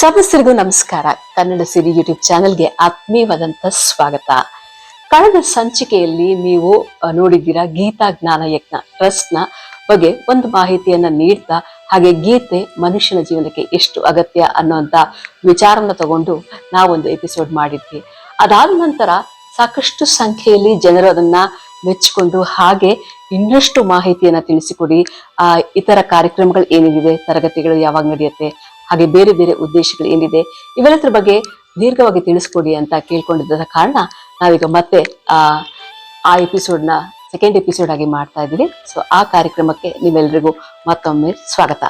ಸಮಸ್ಯರಿಗೂ ನಮಸ್ಕಾರ. ಕನ್ನಡ ಸಿರಿ ಯೂಟ್ಯೂಬ್ ಚಾನೆಲ್ಗೆ ಆತ್ಮೀಯವಾದಂತ ಸ್ವಾಗತ. ಕಳೆದ ಸಂಚಿಕೆಯಲ್ಲಿ ನೀವು ನೋಡಿದ್ದೀರಾ ಗೀತಾ ಜ್ಞಾನ ಯಜ್ಞ ಟ್ರಸ್ಟ್ ನ ಬಗ್ಗೆ ಒಂದು ಮಾಹಿತಿಯನ್ನ ನೀಡ್ತಾ, ಹಾಗೆ ಗೀತೆ ಮನುಷ್ಯನ ಜೀವನಕ್ಕೆ ಎಷ್ಟು ಅಗತ್ಯ ಅನ್ನುವಂತ ವಿಚಾರನ ತಗೊಂಡು ನಾವೊಂದು ಎಪಿಸೋಡ್ ಮಾಡಿದ್ವಿ. ಅದಾದ ನಂತರ ಸಾಕಷ್ಟು ಸಂಖ್ಯೆಯಲ್ಲಿ ಜನರು ಅದನ್ನ ಮೆಚ್ಚಿಕೊಂಡು, ಹಾಗೆ ಇನ್ನಷ್ಟು ಮಾಹಿತಿಯನ್ನ ತಿಳಿಸಿಕೊಡಿ, ಇತರ ಕಾರ್ಯಕ್ರಮಗಳು ಏನೇನಿದೆ, ತರಗತಿಗಳು ಯಾವಾಗ ನಡೆಯುತ್ತೆ, ಹಾಗೆ ಬೇರೆ ಬೇರೆ ಉದ್ದೇಶಗಳು ಏನಿದೆ, ಇವೆಲ್ಲದರ ಬಗ್ಗೆ ದೀರ್ಘವಾಗಿ ತಿಳಿಸ್ಕೊಡಿ ಅಂತ ಕೇಳ್ಕೊಂಡಿದ್ದ ಕಾರಣ ನಾವೀಗ ಮತ್ತೆ ಆ ಎಪಿಸೋಡ್ನ ಸೆಕೆಂಡ್ ಎಪಿಸೋಡ್ ಆಗಿ ಮಾಡ್ತಾ ಇದ್ದೀವಿ. ಸೊ ಆ ಕಾರ್ಯಕ್ರಮಕ್ಕೆ ನೀವೆಲ್ಲರಿಗೂ ಮತ್ತೊಮ್ಮೆ ಸ್ವಾಗತ.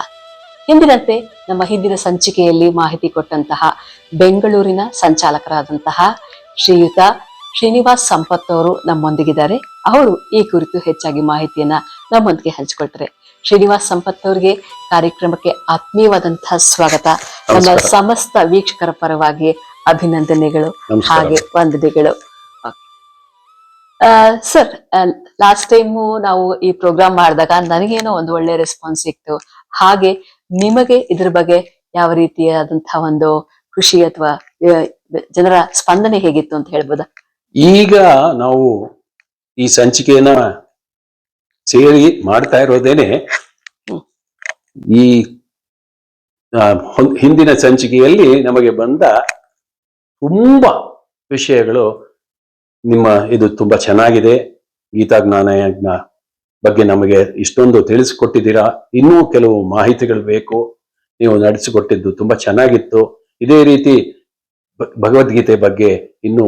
ಹಿಂದಿನಂತೆ ನಮ್ಮ ಹಿಂದಿನ ಸಂಚಿಕೆಯಲ್ಲಿ ಮಾಹಿತಿ ಕೊಟ್ಟಂತಹ ಬೆಂಗಳೂರಿನ ಸಂಚಾಲಕರಾದಂತಹ ಶ್ರೀಯುತ ಶ್ರೀನಿವಾಸ್ ಸಂಪತ್ ಅವರು ನಮ್ಮೊಂದಿಗಿದ್ದಾರೆ. ಅವರು ಈ ಕುರಿತು ಹೆಚ್ಚಾಗಿ ಮಾಹಿತಿಯನ್ನ ನಮ್ಮೊಂದಿಗೆ ಹಂಚಿಕೊಳ್ತಾರೆ. ಶ್ರೀನಿವಾಸ್ ಸಂಪತ್ ಅವರಿಗೆ ಕಾರ್ಯಕ್ರಮಕ್ಕೆ ಆತ್ಮೀಯವಾದಂತಹ ಸ್ವಾಗತ. ನಮ್ಮ ಸಮಸ್ತ ವೀಕ್ಷಕರ ಪರವಾಗಿ ಅಭಿನಂದನೆಗಳು ಹಾಗೆ ವಂದನೆಗಳು. ಸರ್, ಲಾಸ್ಟ್ ಟೈಮು ನಾವು ಈ ಪ್ರೋಗ್ರಾಮ್ ಮಾಡಿದಾಗ ನನಗೇನೋ ಒಂದು ಒಳ್ಳೆ ರೆಸ್ಪಾನ್ಸ್ ಸಿಕ್ತು. ಹಾಗೆ ನಿಮಗೆ ಇದ್ರ ಬಗ್ಗೆ ಯಾವ ರೀತಿಯಾದಂತಹ ಒಂದು ಖುಷಿ ಅಥವಾ ಜನರ ಸ್ಪಂದನೆ ಹೇಗಿತ್ತು ಅಂತ ಹೇಳ್ಬೋದಾ? ಈಗ ನಾವು ಈ ಸಂಚಿಕೆಯನ್ನ ಸೇರಿ ಮಾಡ್ತಾ ಇರೋದೇನೆ ಈ ಹಿಂದಿನ ಸಂಚಿಕೆಯಲ್ಲಿ ನಮಗೆ ಬಂದ ತುಂಬಾ ವಿಷಯಗಳು, ನಿಮ್ಮ ಇದು ತುಂಬಾ ಚೆನ್ನಾಗಿದೆ, ಗೀತಾ ಜ್ಞಾನ ಯಜ್ಞ ಬಗ್ಗೆ ನಮಗೆ ಇಷ್ಟೊಂದು ತಿಳಿಸಿಕೊಟ್ಟಿದ್ದೀರಾ, ಇನ್ನೂ ಕೆಲವು ಮಾಹಿತಿಗಳು ಬೇಕು, ನೀವು ನಡೆಸಿಕೊಟ್ಟಿದ್ದು ತುಂಬಾ ಚೆನ್ನಾಗಿತ್ತು, ಇದೇ ರೀತಿ ಭಗವದ್ಗೀತೆ ಬಗ್ಗೆ ಇನ್ನೂ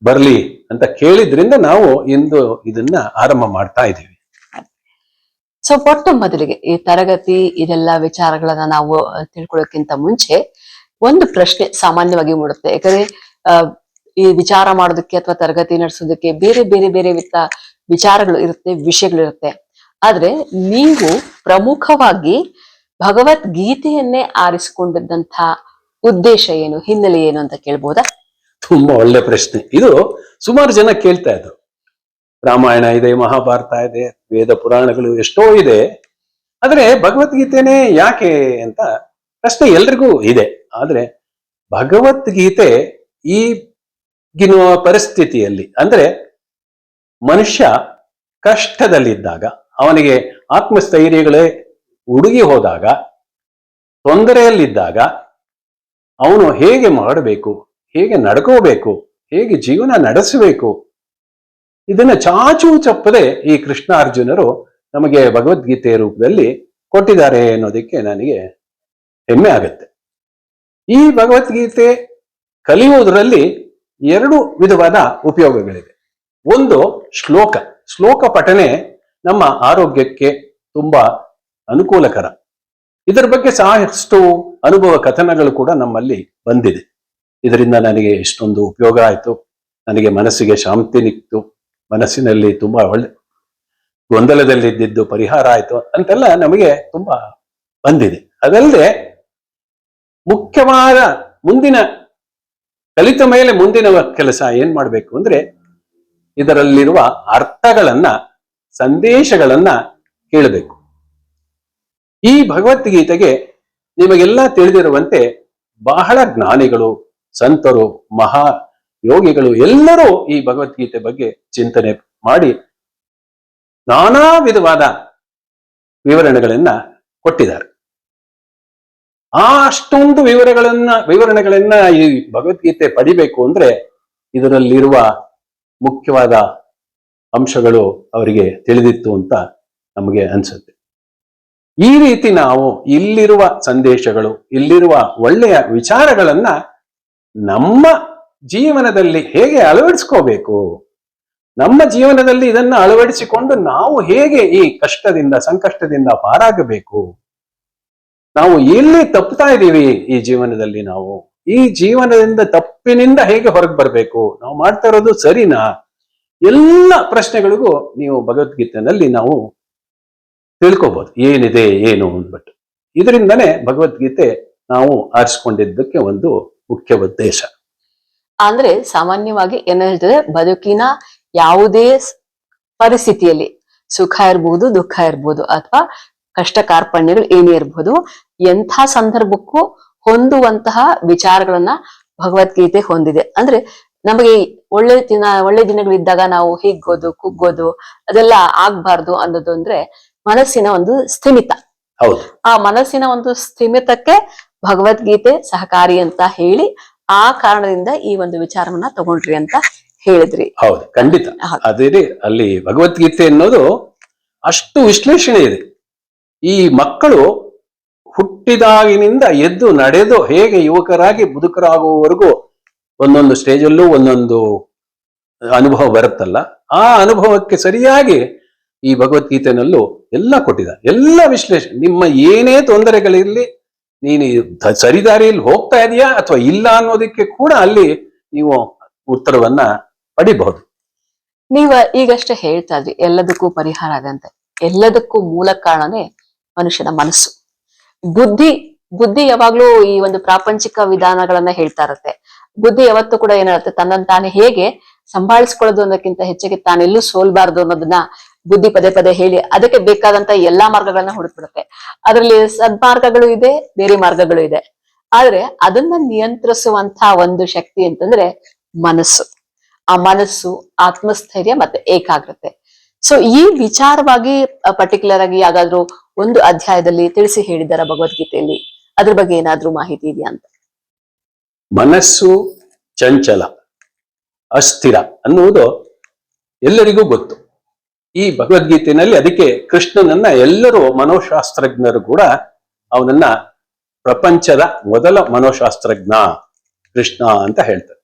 ಬರ್ಲಿ ಅಂತ ಕೇಳಿದ್ರಿಂದ ನಾವು ಇಂದು ಇದನ್ನ ಆರಂಭ ಮಾಡ್ತಾ ಇದ್ದೀವಿ. ಸೊ ಮೊಟ್ಟ ಮೊದಲಿಗೆ ಈ ತರಗತಿ ಇದೆಲ್ಲ ವಿಚಾರಗಳನ್ನ ನಾವು ತಿಳ್ಕೊಳ್ಳೋಕ್ಕಿಂತ ಮುಂಚೆ ಒಂದು ಪ್ರಶ್ನೆ ಸಾಮಾನ್ಯವಾಗಿ ಮೂಡುತ್ತೆ. ಯಾಕಂದ್ರೆ ಈ ವಿಚಾರ ಮಾಡೋದಕ್ಕೆ ಅಥವಾ ತರಗತಿ ನಡೆಸೋದಕ್ಕೆ ಬೇರೆ ಬೇರೆ ಬೇರೆ ವಿಚಾರಗಳು ಇರುತ್ತೆ, ವಿಷಯಗಳಿರುತ್ತೆ. ಆದ್ರೆ ನೀವು ಪ್ರಮುಖವಾಗಿ ಭಗವದ್ಗೀತೆಯನ್ನೇ ಆರಿಸಿಕೊಂಡಿದ್ದಂಥ ಉದ್ದೇಶ ಏನು, ಹಿನ್ನೆಲೆ ಏನು ಅಂತ ಕೇಳ್ಬೋದಾ? ತುಂಬಾ ಒಳ್ಳೆ ಪ್ರಶ್ನೆ. ಇದು ಸುಮಾರು ಜನ ಕೇಳ್ತಾ ಇದ್ರು. ರಾಮಾಯಣ ಇದೆ, ಮಹಾಭಾರತ ಇದೆ, ವೇದ ಪುರಾಣಗಳು ಎಷ್ಟೋ ಇದೆ, ಆದ್ರೆ ಭಗವದ್ಗೀತೆನೇ ಯಾಕೆ ಅಂತ ಪ್ರಶ್ನೆ ಎಲ್ರಿಗೂ ಇದೆ. ಆದ್ರೆ ಭಗವದ್ಗೀತೆ ಈಗಿನ ಪರಿಸ್ಥಿತಿಯಲ್ಲಿ, ಅಂದ್ರೆ ಮನುಷ್ಯ ಕಷ್ಟದಲ್ಲಿದ್ದಾಗ, ಅವನಿಗೆ ಆತ್ಮಸ್ಥೈರ್ಯಗಳೇ ಉಡುಗಿ ಹೋದಾಗ, ತೊಂದರೆಯಲ್ಲಿದ್ದಾಗ ಅವನು ಹೇಗೆ ಮಾಡಬೇಕು, ಹೇಗೆ ನಡ್ಕೋಬೇಕು, ಹೇಗೆ ಜೀವನ ನಡೆಸಬೇಕು, ಇದನ್ನ ಚಾಚೂ ಚಪ್ಪದೆ ಈ ಕೃಷ್ಣಾರ್ಜುನರು ನಮಗೆ ಭಗವದ್ಗೀತೆಯ ರೂಪದಲ್ಲಿ ಕೊಟ್ಟಿದ್ದಾರೆ ಅನ್ನೋದಕ್ಕೆ ನನಗೆ ಹೆಮ್ಮೆ ಆಗುತ್ತೆ. ಈ ಭಗವದ್ಗೀತೆ ಕಲಿಯುವುದರಲ್ಲಿ ಎರಡು ವಿಧವಾದ ಉಪಯೋಗಗಳಿವೆ. ಒಂದು ಶ್ಲೋಕ ಪಠನೆ ನಮ್ಮ ಆರೋಗ್ಯಕ್ಕೆ ತುಂಬಾ ಅನುಕೂಲಕರ. ಇದರ ಬಗ್ಗೆ ಸಾಕಷ್ಟು ಅನುಭವ ಕಥನಗಳು ಕೂಡ ನಮ್ಮಲ್ಲಿ ಬಂದಿದೆ. ಇದರಿಂದ ನನಗೆ ಇಷ್ಟೊಂದು ಉಪಯೋಗ ಆಯಿತು, ನನಗೆ ಮನಸ್ಸಿಗೆ ಶಾಂತಿ ನಿಕ್ತು, ಮನಸ್ಸಿನಲ್ಲಿ ತುಂಬಾ ಒಳ್ಳೆ ಗೊಂದಲದಲ್ಲಿದ್ದು ಪರಿಹಾರ ಆಯಿತು ಅಂತೆಲ್ಲ ನಮಗೆ ತುಂಬಾ ಬಂದಿದೆ. ಅದಲ್ಲದೆ ಮುಖ್ಯವಾದ ಮುಂದಿನ ಕಲಿತ ಮೇಲೆ ಮುಂದಿನ ಕೆಲಸ ಏನ್ ಮಾಡಬೇಕು ಅಂದ್ರೆ, ಇದರಲ್ಲಿರುವ ಅರ್ಥಗಳನ್ನ, ಸಂದೇಶಗಳನ್ನ ಕೇಳಬೇಕು. ಈ ಭಗವದ್ಗೀತೆಗೆ ನಿಮಗೆಲ್ಲ ತಿಳಿದಿರುವಂತೆ ಬಹಳ ಜ್ಞಾನಿಗಳು, ಸಂತರು, ಮಹಾ ಯೋಗಿಗಳು ಎಲ್ಲರೂ ಈ ಭಗವದ್ಗೀತೆ ಬಗ್ಗೆ ಚಿಂತನೆ ಮಾಡಿ ನಾನಾ ವಿಧವಾದ ವಿವರಣೆಗಳನ್ನ ಕೊಟ್ಟಿದ್ದಾರೆ. ಅಷ್ಟೊಂದು ವಿವರಣೆಗಳನ್ನ ಈ ಭಗವದ್ಗೀತೆ ಪಡಿಬೇಕು ಅಂದ್ರೆ ಇದರಲ್ಲಿರುವ ಮುಖ್ಯವಾದ ಅಂಶಗಳು ಅವರಿಗೆ ತಿಳಿದಿತ್ತು ಅಂತ ನಮಗೆ ಅನ್ಸುತ್ತೆ. ಈ ರೀತಿ ನಾವು ಇಲ್ಲಿರುವ ಸಂದೇಶಗಳು, ಇಲ್ಲಿರುವ ಒಳ್ಳೆಯ ವಿಚಾರಗಳನ್ನ ನಮ್ಮ ಜೀವನದಲ್ಲಿ ಹೇಗೆ ಅಳವಡಿಸ್ಕೋಬೇಕು, ನಮ್ಮ ಜೀವನದಲ್ಲಿ ಇದನ್ನ ಅಳವಡಿಸಿಕೊಂಡು ನಾವು ಹೇಗೆ ಈ ಕಷ್ಟದಿಂದ, ಸಂಕಷ್ಟದಿಂದ ಪಾರಾಗಬೇಕು, ನಾವು ಎಲ್ಲಿ ತಪ್ಪುತ್ತಾ ಇದ್ದೀವಿ ಈ ಜೀವನದಲ್ಲಿ, ನಾವು ಈ ಜೀವನದಿಂದ ತಪ್ಪಿನಿಂದ ಹೇಗೆ ಹೊರಗೆ ಬರಬೇಕು, ನಾವು ಮಾಡ್ತಾ ಇರೋದು ಸರಿನಾ, ಎಲ್ಲ ಪ್ರಶ್ನೆಗಳಿಗೂ ನೀವು ಭಗವದ್ಗೀತೆಯಲ್ಲಿ ನಾವು ತಿಳ್ಕೋಬಹುದು ಏನಿದೆ ಏನು ಅಂದ್ಬಿಟ್ಟು. ಇದರಿಂದನೇ ಭಗವದ್ಗೀತೆ ನಾವು ಆರಿಸಿಕೊಂಡಿದ್ದಕ್ಕೆ ಒಂದು ಮುಖ್ಯ ಉದ್ದೇಶ. ಅಂದ್ರೆ ಸಾಮಾನ್ಯವಾಗಿ ಏನ್ ಹೇಳ್ತದೆ, ಬದುಕಿನ ಯಾವುದೇ ಪರಿಸ್ಥಿತಿಯಲ್ಲಿ ಸುಖ ಇರ್ಬಹುದು, ದುಃಖ ಇರ್ಬೋದು, ಅಥವಾ ಕಷ್ಟ ಕಾರ್ಪಣ್ಯಗಳು ಏನೇ ಇರ್ಬೋದು, ಎಂಥ ಸಂದರ್ಭಕ್ಕೂ ಹೊಂದುವಂತಹ ವಿಚಾರಗಳನ್ನ ಭಗವದ್ಗೀತೆ ಹೊಂದಿದೆ. ಅಂದ್ರೆ ನಮಗೆ ಒಳ್ಳೆ ದಿನಗಳಿದ್ದಾಗ ನಾವು ಹಿಗ್ಗೋದು ಕುಗ್ಗೋದು ಅದೆಲ್ಲ ಆಗ್ಬಾರ್ದು ಅನ್ನೋದು ಅಂದ್ರೆ ಮನಸ್ಸಿನ ಒಂದು ಸ್ಥಿಮಿತ. ಹೌದು. ಆ ಮನಸ್ಸಿನ ಒಂದು ಸ್ಥಿಮಿತಕ್ಕೆ ಭಗವದ್ಗೀತೆ ಸಹಕಾರಿ ಅಂತ ಹೇಳಿ ಆ ಕಾರಣದಿಂದ ಈ ಒಂದು ವಿಚಾರವನ್ನ ತಗೊಂಡ್ರಿ ಅಂತ ಹೇಳಿದ್ರಿ. ಹೌದು, ಖಂಡಿತ. ಅದೇ ಅಲ್ಲಿ ಭಗವದ್ಗೀತೆ ಅನ್ನೋದು ಅಷ್ಟು ವಿಶ್ಲೇಷಣೆ ಇದೆ. ಈ ಮಕ್ಕಳು ಹುಟ್ಟಿದಾಗಿನಿಂದ ಎದ್ದು ನಡೆದು ಹೇಗೆ ಯುವಕರಾಗಿ ಮುದುಕರಾಗುವವರೆಗೂ ಒಂದೊಂದು ಸ್ಟೇಜಲ್ಲೂ ಒಂದೊಂದು ಅನುಭವ ಬರುತ್ತಲ್ಲ, ಆ ಅನುಭವಕ್ಕೆ ಸರಿಯಾಗಿ ಈ ಭಗವದ್ಗೀತೆನಲ್ಲೂ ಎಲ್ಲ ಕೊಟ್ಟಿದ್ದಾರೆ. ಎಲ್ಲ ವಿಶ್ಲೇಷಣೆ, ನಿಮ್ಮ ಏನೇ ತೊಂದರೆಗಳಿರ್ಲಿ, ನೀನು ಸರಿದಾರಿಯಲ್ಲಿ ಹೋಗ್ತಾ ಇದೆಯಾ ಅಥವಾ ಇಲ್ಲ ಅನ್ನೋದಕ್ಕೆ ಕೂಡ ಅಲ್ಲಿ ನೀವು ಉತ್ತರವನ್ನ ಪಡಿಬಹುದು. ನೀವ ಈಗಷ್ಟೇ ಹೇಳ್ತಾ ಇದ್ರಿ ಎಲ್ಲದಕ್ಕೂ ಪರಿಹಾರ ಆಗಂತೆ. ಎಲ್ಲದಕ್ಕೂ ಮೂಲ ಕಾರಣನೇ ಮನುಷ್ಯನ ಮನಸ್ಸು. ಬುದ್ಧಿ ಯಾವಾಗ್ಲೂ ಈ ಒಂದು ಪ್ರಾಪಂಚಿಕ ವಿಧಾನಗಳನ್ನ ಹೇಳ್ತಾ ಇರತ್ತೆ. ಬುದ್ಧಿ ಯಾವತ್ತೂ ಕೂಡ ಏನಿರುತ್ತೆ, ತನ್ನನ್ನು ತಾನೇ ಹೇಗೆ ಸಂಭಾಳಿಸ್ಕೊಳ್ಳೋದು ಅನ್ನೋದಕ್ಕಿಂತ ಹೆಚ್ಚಿಗೆ ತಾನೆಲ್ಲೂ ಸೋಲ್ಬಾರ್ದು ಅನ್ನೋದನ್ನ ಬುದ್ಧಿ ಪದೇ ಪದೇ ಹೇಳಿ ಅದಕ್ಕೆ ಬೇಕಾದಂತ ಎಲ್ಲಾ ಮಾರ್ಗಗಳನ್ನ ಹುಡುಕ್ಬಿಡುತ್ತೆ. ಅದರಲ್ಲಿ ಸದ್ಮಾರ್ಗಗಳು ಇದೆ, ಬೇರೆ ಮಾರ್ಗಗಳು ಇದೆ. ಆದ್ರೆ ಅದನ್ನ ನಿಯಂತ್ರಿಸುವಂತಹ ಒಂದು ಶಕ್ತಿ ಅಂತಂದ್ರೆ ಮನಸ್ಸು. ಆ ಮನಸ್ಸು, ಆತ್ಮಸ್ಥೈರ್ಯ ಮತ್ತೆ ಏಕಾಗ್ರತೆ. ಸೊ ಈ ವಿಚಾರವಾಗಿ ಪರ್ಟಿಕ್ಯುಲರ್ ಆಗಿ ಯಾವ್ದಾದ್ರು ಒಂದು ಅಧ್ಯಾಯದಲ್ಲಿ ತಿಳಿಸಿ ಹೇಳಿದಾರ ಭಗವದ್ಗೀತೆಯಲ್ಲಿ? ಅದ್ರ ಬಗ್ಗೆ ಏನಾದ್ರೂ ಮಾಹಿತಿ ಇದೆಯಾ ಅಂತ? ಮನಸ್ಸು ಚಂಚಲ, ಅಸ್ಥಿರ ಅನ್ನುವುದು ಎಲ್ಲರಿಗೂ ಗೊತ್ತು. ಈ ಭಗವದ್ಗೀತೆಯಲ್ಲಿ ಅದಕ್ಕೆ ಕೃಷ್ಣನನ್ನ ಎಲ್ಲರೂ ಮನೋಶಾಸ್ತ್ರಜ್ಞರು ಕೂಡ ಅವನನ್ನ ಪ್ರಪಂಚದ ಮೊದಲ ಮನೋಶಾಸ್ತ್ರಜ್ಞ ಕೃಷ್ಣ ಅಂತ ಹೇಳ್ತಾರೆ.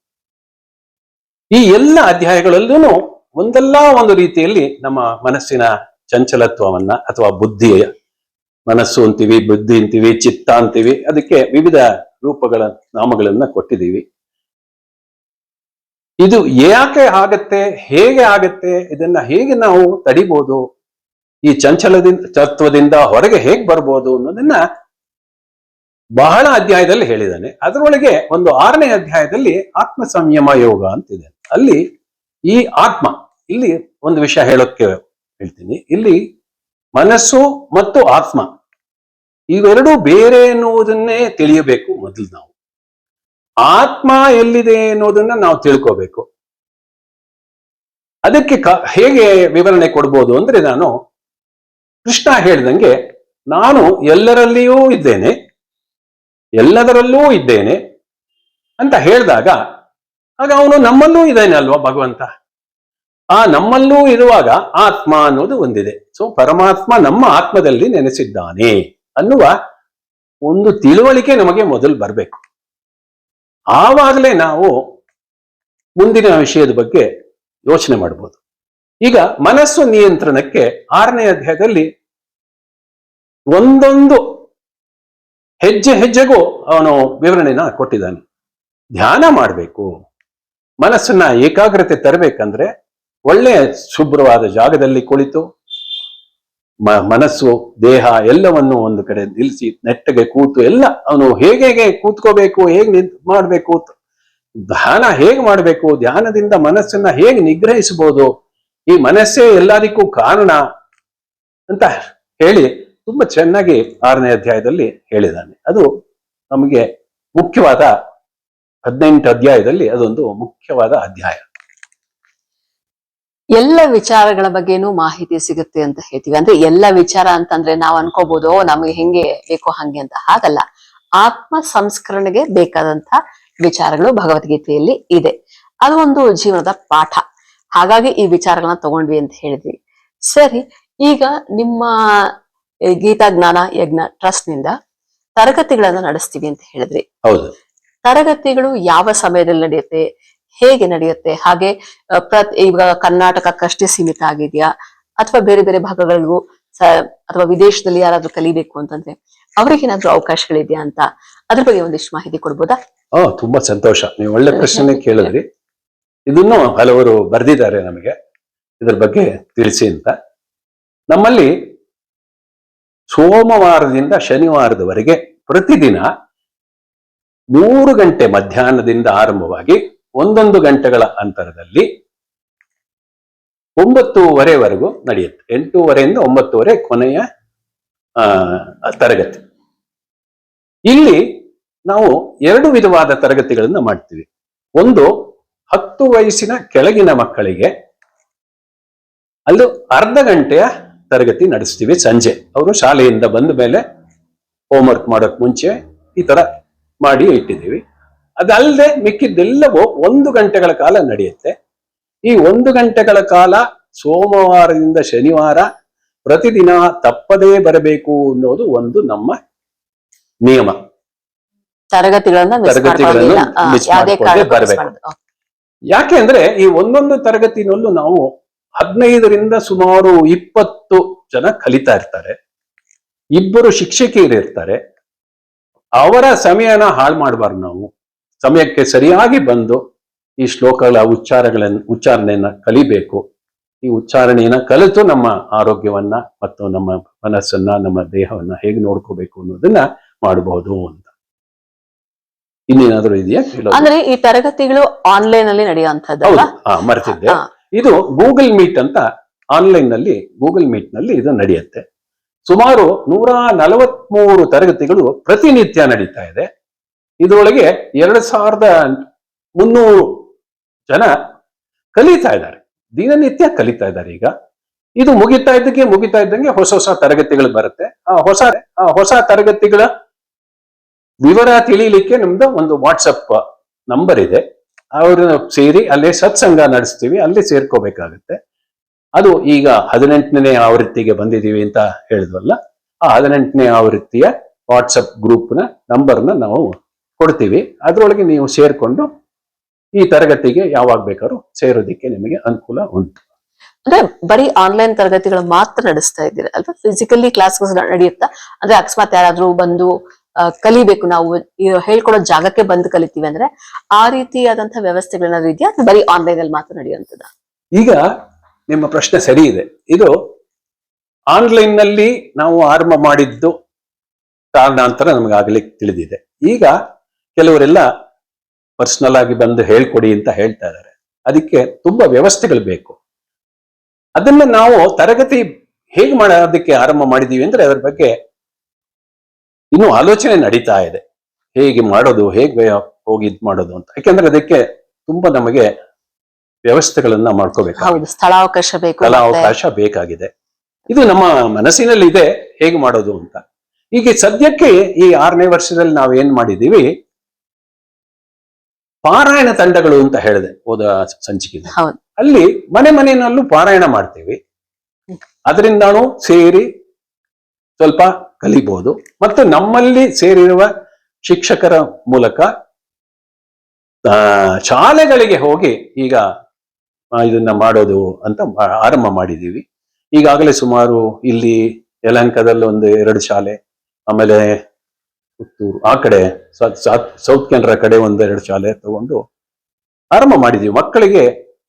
ಈ ಎಲ್ಲ ಅಧ್ಯಾಯಗಳಲ್ಲೂ ಒಂದಲ್ಲ ಒಂದು ರೀತಿಯಲ್ಲಿ ನಮ್ಮ ಮನಸ್ಸಿನ ಚಂಚಲತ್ವವನ್ನ ಅಥವಾ ಬುದ್ಧಿಯ, ಮನಸ್ಸು ಅಂತೀವಿ, ಬುದ್ಧಿ ಅಂತೀವಿ, ಚಿತ್ತ ಅಂತೀವಿ, ಅದಕ್ಕೆ ವಿವಿಧ ರೂಪಗಳ ನಾಮಗಳನ್ನ ಕೊಟ್ಟಿದ್ದೀವಿ. ಇದು ಯಾಕೆ ಆಗತ್ತೆ, ಹೇಗೆ ಆಗತ್ತೆ, ಇದನ್ನ ಹೇಗೆ ನಾವು ತಡಿಬಹುದು, ಈ ತತ್ವದಿಂದ ಹೊರಗೆ ಹೇಗೆ ಬರ್ಬೋದು ಅನ್ನೋದನ್ನ ಬಹಳ ಅಧ್ಯಾಯದಲ್ಲಿ ಹೇಳಿದ್ದಾನೆ. ಅದರೊಳಗೆ ಒಂದು 6ನೇ ಅಧ್ಯಾಯದಲ್ಲಿ ಆತ್ಮ ಸಂಯಮ ಯೋಗ ಅಂತಿದೆ. ಅಲ್ಲಿ ಈ ಆತ್ಮ, ಇಲ್ಲಿ ಒಂದು ವಿಷಯ ಹೇಳೋಕ್ಕೆ ಹೇಳ್ತೀನಿ. ಇಲ್ಲಿ ಮನಸ್ಸು ಮತ್ತು ಆತ್ಮ ಇವೆರಡೂ ಬೇರೆ ಎನ್ನುವುದನ್ನೇ ತಿಳಿಯಬೇಕು. ಮೊದಲು ನಾವು ಆತ್ಮ ಎಲ್ಲಿದೆ ಅನ್ನೋದನ್ನ ನಾವು ತಿಳ್ಕೋಬೇಕು. ಅದಕ್ಕೆ ಹೇಗೆ ವಿವರಣೆ ಕೊಡ್ಬೋದು ಅಂದ್ರೆ, ನಾನು ಕೃಷ್ಣ ಹೇಳ್ದಂಗೆ ನಾನು ಎಲ್ಲರಲ್ಲಿಯೂ ಇದ್ದೇನೆ, ಎಲ್ಲದರಲ್ಲೂ ಇದ್ದೇನೆ ಅಂತ ಹೇಳಿದಾಗ ಆಗ ಅವನು ನಮ್ಮಲ್ಲೂ ಇದ್ದಾನೆ ಅಲ್ವಾ ಭಗವಂತ. ಆ ನಮ್ಮಲ್ಲೂ ಇರುವಾಗ ಆತ್ಮ ಅನ್ನೋದು ಒಂದಿದೆ. ಸೊ ಪರಮಾತ್ಮ ನಮ್ಮ ಆತ್ಮದಲ್ಲಿ ನೆನೆಸಿದ್ದಾನೆ ಅನ್ನುವ ಒಂದು ತಿಳುವಳಿಕೆ ನಮಗೆ ಮೊದಲು ಬರಬೇಕು. ಆವಾಗಲೇ ನಾವು ಮುಂದಿನ ವಿಷಯದ ಬಗ್ಗೆ ಯೋಚನೆ ಮಾಡಬಹುದು. ಈಗ ಮನಸ್ಸು ನಿಯಂತ್ರಣಕ್ಕೆ 6ನೇ ಅಧ್ಯಾಯದಲ್ಲಿ ಒಂದೊಂದು ಹೆಜ್ಜೆ ಹೆಜ್ಜೆಗೂ ಅವನು ವಿವರಣೆನ ಕೊಟ್ಟಿದ್ದಾನೆ. ಧ್ಯಾನ ಮಾಡಬೇಕು, ಮನಸ್ಸನ್ನ ಏಕಾಗ್ರತೆ ತರಬೇಕಂದ್ರೆ ಒಳ್ಳೆಯ ಶುಭ್ರವಾದ ಜಾಗದಲ್ಲಿ ಕುಳಿತು ಮನಸ್ಸು, ದೇಹ ಎಲ್ಲವನ್ನು ಒಂದು ಕಡೆ ನಿಲ್ಲಿಸಿ ನೆಟ್ಟಗೆ ಕೂತು ಎಲ್ಲ ಅವನು ಹೇಗೆ ಕೂತ್ಕೋಬೇಕು, ಹೇಗೆ ಮಾಡಬೇಕು, ಧ್ಯಾನ ಹೇಗೆ ಮಾಡಬೇಕು, ಧ್ಯಾನದಿಂದ ಮನಸ್ಸನ್ನ ಹೇಗೆ ನಿಗ್ರಹಿಸಬಹುದು, ಈ ಮನಸ್ಸೇ ಎಲ್ಲದಕ್ಕೂ ಕಾರಣ ಅಂತ ಹೇಳಿ ತುಂಬಾ ಚೆನ್ನಾಗಿ 6ನೇ ಅಧ್ಯಾಯದಲ್ಲಿ ಹೇಳಿದ್ದಾನೆ. ಅದು ನಮಗೆ ಮುಖ್ಯವಾದ 18 ಅಧ್ಯಾಯದಲ್ಲಿ ಅದೊಂದು ಮುಖ್ಯವಾದ ಅಧ್ಯಾಯ. ಎಲ್ಲ ವಿಚಾರಗಳ ಬಗ್ಗೆನೂ ಮಾಹಿತಿ ಸಿಗುತ್ತೆ ಅಂತ ಹೇಳ್ತೀವಿ. ಅಂದ್ರೆ ಎಲ್ಲ ವಿಚಾರ ಅಂತಂದ್ರೆ ನಾವು ಅನ್ಕೋಬಹುದು ನಮಗೆ ಹೆಂಗೆ ಬೇಕೋ ಹಂಗೆ ಅಂತ. ಹಾಗಲ್ಲ, ಆತ್ಮ ಸಂಸ್ಕರಣೆಗೆ ಬೇಕಾದಂತ ವಿಚಾರಗಳು ಭಗವದ್ಗೀತೆಯಲ್ಲಿ ಇದೆ. ಅದು ಒಂದು ಜೀವನದ ಪಾಠ. ಹಾಗಾಗಿ ಈ ವಿಚಾರಗಳನ್ನ ತಗೊಂಡ್ವಿ ಅಂತ ಹೇಳಿದ್ವಿ. ಸರಿ, ಈಗ ನಿಮ್ಮ ಗೀತಾ ಜ್ಞಾನ ಯಜ್ಞ ಟ್ರಸ್ಟ್ ನಿಂದ ತರಗತಿಗಳನ್ನ ನಡೆಸ್ತೀವಿ ಅಂತ ಹೇಳಿದ್ರಿ. ಹೌದು. ತರಗತಿಗಳು ಯಾವ ಸಮಯದಲ್ಲಿ ನಡೆಯುತ್ತೆ, ಹೇಗೆ ನಡೆಯುತ್ತೆ? ಹಾಗೆ ಇವಾಗ ಕರ್ನಾಟಕಕ್ಕಷ್ಟೇ ಸೀಮಿತ ಆಗಿದೆಯಾ ಅಥವಾ ಬೇರೆ ಬೇರೆ ಭಾಗಗಳಿಗೂ ಅಥವಾ ವಿದೇಶದಲ್ಲಿ ಯಾರಾದ್ರೂ ಕಲಿಬೇಕು ಅಂತಂದ್ರೆ ಅವ್ರಿಗೇನಾದ್ರೂ ಅವಕಾಶಗಳಿದೆಯಾ ಅಂತ ಅದ್ರ ಬಗ್ಗೆ ಒಂದಿಷ್ಟು ಮಾಹಿತಿ ಕೊಡ್ಬೋದಾ? ತುಂಬಾ ಸಂತೋಷ, ನೀವು ಒಳ್ಳೆ ಪ್ರಶ್ನೆ ಕೇಳಿದ್ರಿ. ಇದನ್ನು ಹಲವರು ಬರೆದಿದ್ದಾರೆ ನಮಗೆ ಇದ್ರ ಬಗ್ಗೆ ತಿಳಿಸಿ ಅಂತ. ನಮ್ಮಲ್ಲಿ ಸೋಮವಾರದಿಂದ ಶನಿವಾರದವರೆಗೆ ಪ್ರತಿದಿನ 3 ಗಂಟೆ ಮಧ್ಯಾಹ್ನದಿಂದ ಆರಂಭವಾಗಿ 1 ಗಂಟೆಗಳ ಅಂತರದಲ್ಲಿ 9:30ವರೆಗೂ ನಡೆಯುತ್ತೆ. 8:30 9:30 ಕೊನೆಯ ತರಗತಿ. ಇಲ್ಲಿ ನಾವು 2 ವಿಧವಾದ ತರಗತಿಗಳನ್ನ ಮಾಡ್ತೀವಿ. ಒಂದು 10 ವಯಸ್ಸಿನ ಕೆಳಗಿನ ಮಕ್ಕಳಿಗೆ ಅಲ್ಲೂ ಅರ್ಧ ಗಂಟೆಯ ತರಗತಿ ನಡೆಸ್ತೀವಿ ಸಂಜೆ. ಅವರು ಶಾಲೆಯಿಂದ ಬಂದ ಮೇಲೆ ಹೋಮ್ವರ್ಕ್ ಮಾಡೋಕ್ ಮುಂಚೆ ಈ ತರ ಮಾಡಿ ಇಟ್ಟಿದ್ದೀವಿ. ಅದಲ್ಲದೆ ಮಿಕ್ಕಿದ್ದೆಲ್ಲವೂ 1 ಗಂಟೆಗಳ ಕಾಲ ನಡೆಯುತ್ತೆ. ಈ 1 ಗಂಟೆಗಳ ಕಾಲ ಸೋಮವಾರದಿಂದ ಶನಿವಾರ ಪ್ರತಿದಿನ ತಪ್ಪದೇ ಬರಬೇಕು ಅನ್ನೋದು ಒಂದು ನಮ್ಮ ನಿಯಮ. ತರಗತಿಗಳನ್ನು ಮಿಸ್ ಮಾಡ್ಕೊಳ್ಳದೆ ಬರಬೇಕು. ಯಾಕೆ ಅಂದ್ರೆ ಈ ಒಂದೊಂದು ತರಗತಿನಲ್ಲೂ ನಾವು 15ರಿಂದ ಸುಮಾರು 20 ಜನ ಕಲಿತಾ ಇರ್ತಾರೆ. 2 ಶಿಕ್ಷಕಿಯರು ಇರ್ತಾರೆ. ಅವರ ಸಮಯನ ಹಾಳು ಮಾಡಬಾರ್ದು. ನಾವು ಸಮಯಕ್ಕೆ ಸರಿಯಾಗಿ ಬಂದು ಈ ಶ್ಲೋಕಗಳ ಉಚ್ಚಾರಣೆಯನ್ನ ಕಲಿಬೇಕು. ಈ ಉಚ್ಚಾರಣೆಯನ್ನ ಕಲಿತು ನಮ್ಮ ಆರೋಗ್ಯವನ್ನ ಮತ್ತು ನಮ್ಮ ಮನಸ್ಸನ್ನ, ನಮ್ಮ ದೇಹವನ್ನ ಹೇಗೆ ನೋಡ್ಕೋಬೇಕು ಅನ್ನೋದನ್ನ ಮಾಡಬಹುದು ಅಂತ. ಇನ್ನೇನಾದ್ರೂ ಇದೆಯಾ? ಅಂದ್ರೆ ಈ ತರಗತಿಗಳು ಆನ್ಲೈನ್ ಅಲ್ಲಿ ನಡೆಯುವಂತದ್ದು. ಮರ್ತಿದ್ದೆ. ಇದು ಗೂಗಲ್ ಮೀಟ್ ಅಂತ ಆನ್ಲೈನ್ ನಲ್ಲಿ, ಗೂಗಲ್ ಮೀಟ್ ನಲ್ಲಿ ಇದು ನಡೆಯುತ್ತೆ. ಸುಮಾರು 143 ತರಗತಿಗಳು ಪ್ರತಿನಿತ್ಯ ನಡೀತಾ ಇದೆ. ಇದರೊಳಗೆ 2300 ಜನ ಕಲಿತಾ ಇದ್ದಾರೆ, ದಿನನಿತ್ಯ ಕಲಿತಾ ಇದ್ದಾರೆ. ಈಗ ಇದು ಮುಗಿತಾ ಇದ್ದಂಗೆ ಹೊಸ ತರಗತಿಗಳು ಬರುತ್ತೆ. ಆ ಹೊಸ ತರಗತಿಗಳ ವಿವರ ತಿಳಿಲಿಕ್ಕೆ ನಮ್ದು ಒಂದು ವಾಟ್ಸಪ್ ನಂಬರ್ ಇದೆ. ಅವ್ರನ್ನ ಸೇರಿ ಅಲ್ಲೇ ಸತ್ಸಂಗ ನಡೆಸ್ತೀವಿ, ಅಲ್ಲೇ ಸೇರ್ಕೋಬೇಕಾಗುತ್ತೆ. ಅದು ಈಗ 18ನೇ ಆವೃತ್ತಿಗೆ ಬಂದಿದ್ದೀವಿ ಅಂತ ಹೇಳಿದ್ವಲ್ಲ, ಆ 18ನೇ ಆವೃತ್ತಿಯ ವಾಟ್ಸಪ್ ಗ್ರೂಪ್ನ ನಂಬರ್ನ ನಾವು ಕೊಡ್ತೀವಿ. ಅದರೊಳಗೆ ನೀವು ಸೇರ್ಕೊಂಡು ಈ ತರಗತಿಗೆ ಯಾವಾಗ ಬೇಕಾದ್ರೂ ಸೇರೋದಿಕ್ಕೆ ನಿಮಗೆ ಅನುಕೂಲ ಉಂಟು. ಅಂದ್ರೆ ಬರೀ ಆನ್ಲೈನ್ ತರಗತಿಗಳು ಮಾತ್ರ ನಡೆಸ್ತಾ ಇದ್ದೀರಾ ಅಲ್ವಾ? ಫಿಸಿಕಲಿ ಕ್ಲಾಸ್ ನಡೆಯುತ್ತಾ? ಅಂದ್ರೆ ಅಕಸ್ಮಾತ್ ಯಾರಾದ್ರೂ ಬಂದು ಕಲಿಬೇಕು, ನಾವು ಹೇಳ್ಕೊಡೋ ಜಾಗಕ್ಕೆ ಬಂದು ಕಲಿತೀವಿ ಅಂದ್ರೆ ಆ ರೀತಿಯಾದಂತಹ ವ್ಯವಸ್ಥೆಗಳೇನಾದ್ರು ಇದೆಯಾ? ಬರೀ ಆನ್ಲೈನ್ ಅಲ್ಲಿ ಮಾತ್ರ ನಡೆಯುವಂತದ? ಈಗ ನಿಮ್ಮ ಪ್ರಶ್ನೆ ಸರಿ ಇದೆ. ಇದು ಆನ್ಲೈನ್ ನಲ್ಲಿ ನಾವು ಆರಂಭ ಮಾಡಿದ್ದು ಕಾರಣಾಂತರ ನಮಗಾಗಲೇ ತಿಳಿದಿದೆ. ಈಗ ಕೆಲವರೆಲ್ಲ ಪರ್ಸನಲ್ ಆಗಿ ಬಂದು ಹೇಳ್ಕೊಡಿ ಅಂತ ಹೇಳ್ತಾ ಇದ್ದಾರೆ. ಅದಕ್ಕೆ ತುಂಬಾ ವ್ಯವಸ್ಥೆಗಳು ಬೇಕು. ಅದನ್ನ ನಾವು ತರಗತಿ ಹೇಗೆ ಮಾಡೋದಕ್ಕೆ ಆರಂಭ ಮಾಡಿದೀವಿ ಅಂದ್ರೆ ಅದರ ಬಗ್ಗೆ ಇನ್ನೂ ಆಲೋಚನೆ ನಡೀತಾ ಇದೆ. ಹೇಗೆ ಮಾಡೋದು, ಹೇಗೆ ಹೋಗಿ ಇದ್ ಮಾಡೋದು ಅಂತ. ಯಾಕೆಂದ್ರೆ ಅದಕ್ಕೆ ತುಂಬಾ ನಮಗೆ ವ್ಯವಸ್ಥೆಗಳನ್ನ ಮಾಡ್ಕೋಬೇಕು, ಸ್ಥಳಾವಕಾಶ ಬೇಕಾಗಿದೆ. ಇದು ನಮ್ಮ ಮನಸ್ಸಿನಲ್ಲಿ ಇದೆ, ಹೇಗೆ ಮಾಡೋದು ಅಂತ. ಈಗ ಸದ್ಯಕ್ಕೆ ಈ 6ನೇ ವರ್ಷದಲ್ಲಿ ನಾವು ಏನ್ ಮಾಡಿದೀವಿ, ಪಾರಾಯಣ ತಂಡಗಳು ಅಂತ ಹೇಳಿದೆ ಹೋದ ಸಂಚಿಕೆ. ಅಲ್ಲಿ ಮನೆಯಲ್ಲೂ ಪಾರಾಯಣ ಮಾಡ್ತೀವಿ. ಅದರಿಂದಾನು ಸೇರಿ ಸ್ವಲ್ಪ ಕಲಿಬಹುದು. ಮತ್ತು ನಮ್ಮಲ್ಲಿ ಸೇರಿರುವ ಶಿಕ್ಷಕರ ಮೂಲಕ ಶಾಲೆಗಳಿಗೆ ಹೋಗಿ ಈಗ ಇದನ್ನ ಮಾಡೋದು ಅಂತ ಆರಂಭ ಮಾಡಿದೀವಿ. ಈಗಾಗಲೇ ಸುಮಾರು ಇಲ್ಲಿ ಯಲಹಂಕದಲ್ಲಿ 1-2 ಶಾಲೆ, ಆಮೇಲೆ ಪುತ್ತೂರು ಆ ಕಡೆ ಸೌತ್ ಕೆನರಾ ಕಡೆ 1-2 ಶಾಲೆ ತಗೊಂಡು ಆರಂಭ ಮಾಡಿದೀವಿ. ಮಕ್ಕಳಿಗೆ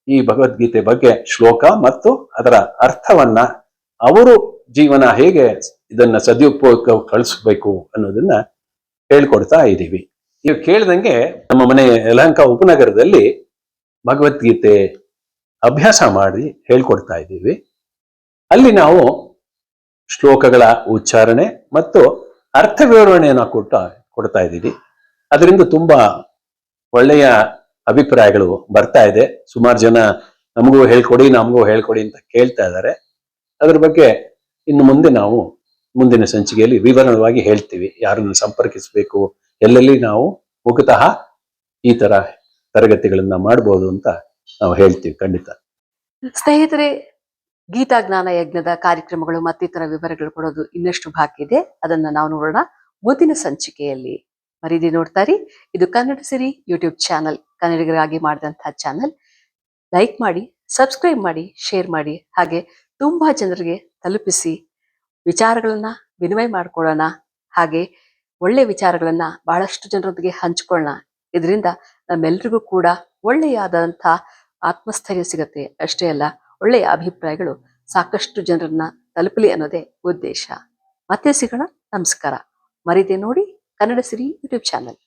ಈ ಭಗವದ್ಗೀತೆ ಬಗ್ಗೆ ಶ್ಲೋಕ ಮತ್ತು ಅದರ ಅರ್ಥವನ್ನ, ಅವರು ಜೀವನ ಹೇಗೆ ಇದನ್ನ ಸದುಪಯೋಗ ಕಳಿಸ್ಬೇಕು ಅನ್ನೋದನ್ನ ಹೇಳ್ಕೊಡ್ತಾ ಇದ್ದೀವಿ. ನೀವು ಕೇಳ್ದಂಗೆ ನಮ್ಮ ಮನೆ ಯಲಹಂಕ ಉಪನಗರದಲ್ಲಿ ಭಗವದ್ಗೀತೆ ಅಭ್ಯಾಸ ಮಾಡಿ ಹೇಳ್ಕೊಡ್ತಾ ಇದ್ದೀವಿ. ಅಲ್ಲಿ ನಾವು ಶ್ಲೋಕಗಳ ಉಚ್ಚಾರಣೆ ಮತ್ತು ಅರ್ಥ ವಿವರಣೆಯನ್ನು ಕೊಡ್ತಾ ಇದ್ದೀವಿ. ಅದರಿಂದ ತುಂಬಾ ಒಳ್ಳೆಯ ಅಭಿಪ್ರಾಯಗಳು ಬರ್ತಾ ಇದೆ. ಸುಮಾರು ಜನ ನಮಗೂ ಹೇಳ್ಕೊಡಿ ಅಂತ ಕೇಳ್ತಾ ಇದ್ದಾರೆ. ಅದ್ರ ಬಗ್ಗೆ ಇನ್ನು ಮುಂದೆ ನಾವು ಮುಂದಿನ ಸಂಚಿಕೆಯಲ್ಲಿ ವಿವರಣವಾಗಿ ಹೇಳ್ತೀವಿ, ಯಾರನ್ನು ಸಂಪರ್ಕಿಸಬೇಕು, ಎಲ್ಲೆಲ್ಲಿ ನಾವು ಮುಖತಃ ಈ ತರ ತರಗತಿಗಳನ್ನ ಮಾಡಬಹುದು ಅಂತ ನಾವು ಹೇಳ್ತೀವಿ. ಖಂಡಿತ. ಸ್ನೇಹಿತರೆ, ಗೀತಾ ಜ್ಞಾನ ಯಜ್ಞದ ಕಾರ್ಯಕ್ರಮಗಳು ಮತ್ತಿತರ ವಿವರಗಳು ಕೊಡೋದು ಇನ್ನಷ್ಟು ಬಾಕಿ ಇದೆ. ಅದನ್ನ ನಾವು ನೋಡೋಣ ಮುಂದಿನ ಸಂಚಿಕೆಯಲ್ಲಿ. ಮರೀದಿ ನೋಡ್ತಾರಿ. ಇದು ಕನ್ನಡ ಸಿರಿ ಯೂಟ್ಯೂಬ್ ಚಾನಲ್, ಕನ್ನಡಿಗರಾಗಿ ಮಾಡಿದಂತಹ ಚಾನಲ್. ಲೈಕ್ ಮಾಡಿ, ಸಬ್ಸ್ಕ್ರೈಬ್ ಮಾಡಿ, ಶೇರ್ ಮಾಡಿ, ಹಾಗೆ ತುಂಬಾ ಜನರಿಗೆ ತಲುಪಿಸಿ. ವಿಚಾರಗಳನ್ನ ವಿನಿಮಯ ಮಾಡ್ಕೊಳ್ಳೋಣ, ಹಾಗೆ ಒಳ್ಳೆ ವಿಚಾರಗಳನ್ನ ಬಹಳಷ್ಟು ಜನರೊಂದಿಗೆ ಹಂಚ್ಕೊಳ್ಳೋಣ. ಇದರಿಂದ ನಮ್ಮೆಲ್ರಿಗೂ ಕೂಡ ಒಳ್ಳೆಯಾದಂತಹ ಆತ್ಮಸ್ಥೈರ್ಯ ಸಿಗತ್ತೆ. ಅಷ್ಟೇ ಅಲ್ಲ, ಒಳ್ಳೆಯ ಅಭಿಪ್ರಾಯಗಳು ಸಾಕಷ್ಟು ಜನರನ್ನ ತಲುಪಲಿ ಅನ್ನೋದೇ ಉದ್ದೇಶ. ಮತ್ತೆ ಸಿಗೋಣ. ನಮಸ್ಕಾರ. ಮರೀದೆ ನೋಡಿ ಕನ್ನಡ ಸಿರಿ ಯೂಟ್ಯೂಬ್ ಚಾನಲ್.